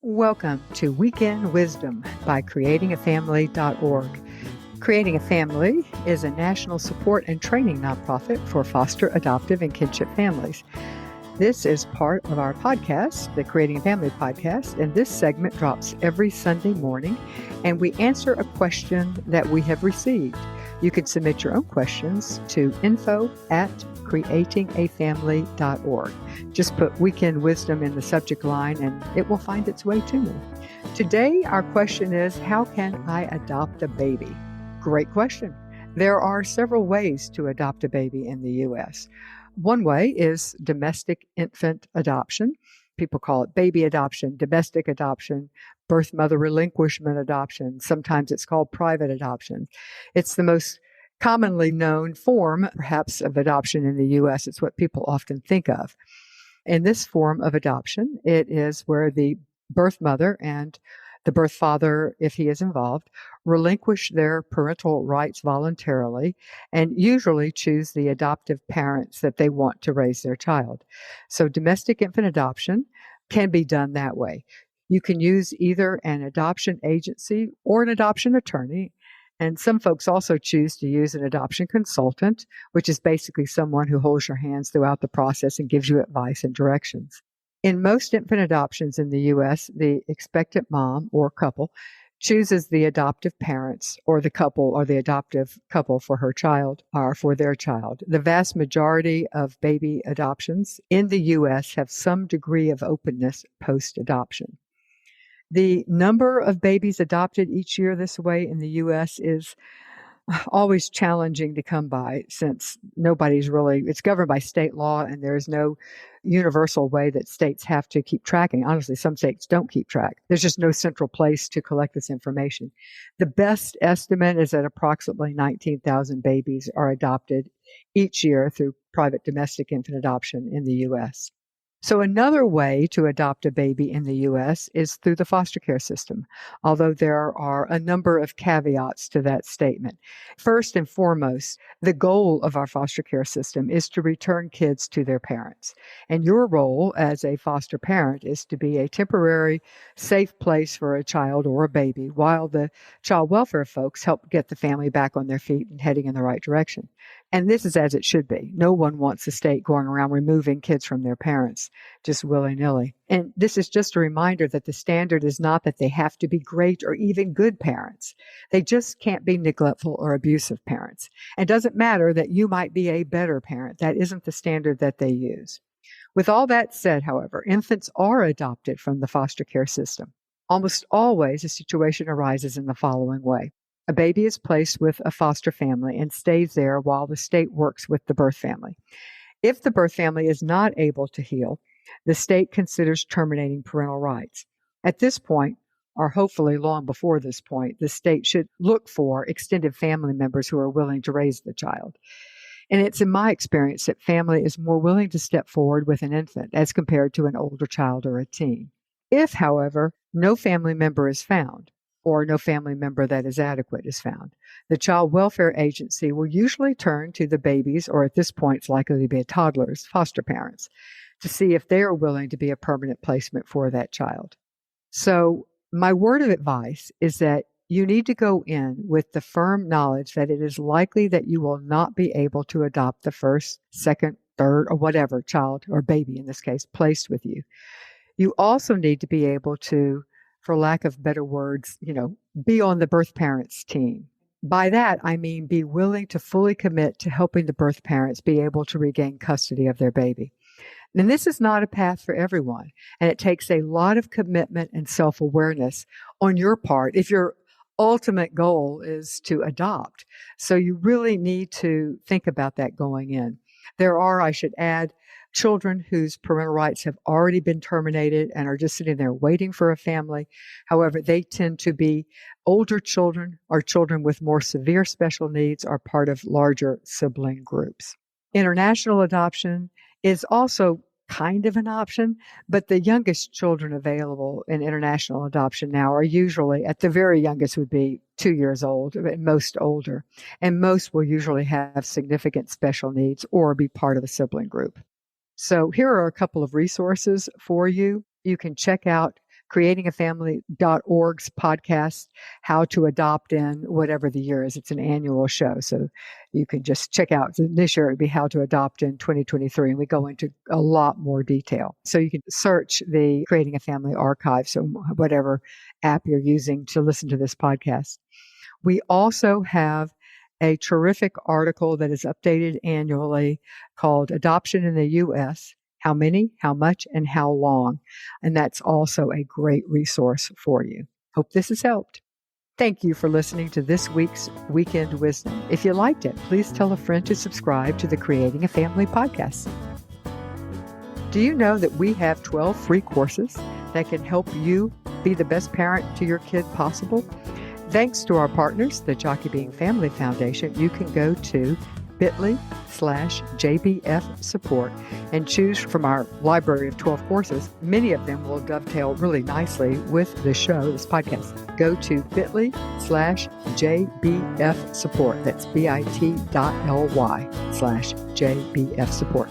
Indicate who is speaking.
Speaker 1: Welcome to Weekend Wisdom by creatingafamily.org. Creating a Family is a national support and training nonprofit for foster, adoptive, and kinship families. This is part of our podcast, the Creating a Family podcast, and this segment drops every Sunday morning, and we answer a question that we have received. You can submit your own questions to info@creatingafamily.org. Just put Weekend Wisdom in the subject line and it will find its way to me. Today, our question is, how can I adopt a baby? Great question. There are several ways to adopt a baby in the U.S. One way is domestic infant adoption. People call it baby adoption, domestic adoption, birth mother relinquishment adoption. Sometimes it's called private adoption. It's the most commonly known form, perhaps, of adoption in the U.S. It's what people often think of. In this form of adoption, it is where the birth mother and the birth father, if he is involved, relinquish their parental rights voluntarily and usually choose the adoptive parents that they want to raise their child. So domestic infant adoption can be done that way. You can use either an adoption agency or an adoption attorney. And some folks also choose to use an adoption consultant, which is basically someone who holds your hands throughout the process and gives you advice and directions. In most infant adoptions in the U.S., the expectant mom or couple chooses the adoptive parents or the couple or the adoptive couple for her child or for their child. The vast majority of baby adoptions in the U.S. have some degree of openness post-adoption. The number of babies adopted each year this way in the U.S. is always challenging to come by since it's governed by state law and there is no universal way that states have to keep tracking. Honestly, some states don't keep track. There's just no central place to collect this information. The best estimate is that approximately 19,000 babies are adopted each year through private domestic infant adoption in the U.S. So another way to adopt a baby in the U.S. is through the foster care system, although there are a number of caveats to that statement. First and foremost, the goal of our foster care system is to return kids to their parents. And your role as a foster parent is to be a temporary, safe place for a child or a baby while the child welfare folks help get the family back on their feet and heading in the right direction. And this is as it should be. No one wants the state going around removing kids from their parents just willy-nilly. And this is just a reminder that the standard is not that they have to be great or even good parents. They just can't be neglectful or abusive parents. And it doesn't matter that you might be a better parent. That isn't the standard that they use. With all that said, however, infants are adopted from the foster care system. Almost always a situation arises in the following way. A baby is placed with a foster family and stays there while the state works with the birth family. If the birth family is not able to heal, the state considers terminating parental rights. At this point, or hopefully long before this point, the state should look for extended family members who are willing to raise the child. And it's in my experience that family is more willing to step forward with an infant as compared to an older child or a teen. If, however, no family member is found, or no family member that is adequate is found, the child welfare agency will usually turn to the babies, or at this point it's likely to be a toddler's foster parents, to see if they are willing to be a permanent placement for that child. So my word of advice is that you need to go in with the firm knowledge that it is likely that you will not be able to adopt the first, second, third, or whatever child, or baby in this case, placed with you. You also need to be able to, for lack of better words, be on the birth parents team. By that, I mean be willing to fully commit to helping the birth parents be able to regain custody of their baby. And this is not a path for everyone, and it takes a lot of commitment and self-awareness on your part if your ultimate goal is to adopt. So you really need to think about that going in. There are, I should add, children whose parental rights have already been terminated and are just sitting there waiting for a family. However, they tend to be older children or children with more severe special needs or part of larger sibling groups. International adoption is also kind of an option, but the youngest children available in international adoption now are usually, at the very youngest would be 2 years old, at most older, and most will usually have significant special needs or be part of a sibling group. So here are a couple of resources for you. You can check out creatingafamily.org's podcast, How to Adopt in whatever the year is. It's an annual show. So you can just check out, this year it would be How to Adopt in 2023. And we go into a lot more detail. So you can search the Creating a Family archive. So whatever app you're using to listen to this podcast. We also have a terrific article that is updated annually called Adoption in the U.S., How Many, How Much, and How Long. And that's also a great resource for you. Hope this has helped. Thank you for listening to this week's Weekend Wisdom. If you liked it, please tell a friend to subscribe to the Creating a Family podcast. Do you know that we have 12 free courses that can help you be the best parent to your kid possible? Thanks to our partners, the Jockey Being Family Foundation, you can go to bit.ly/JBF support and choose from our library of 12 courses. Many of them will dovetail really nicely with the show, this podcast. Go to bit.ly/JBF support. That's bit.ly/JBF support.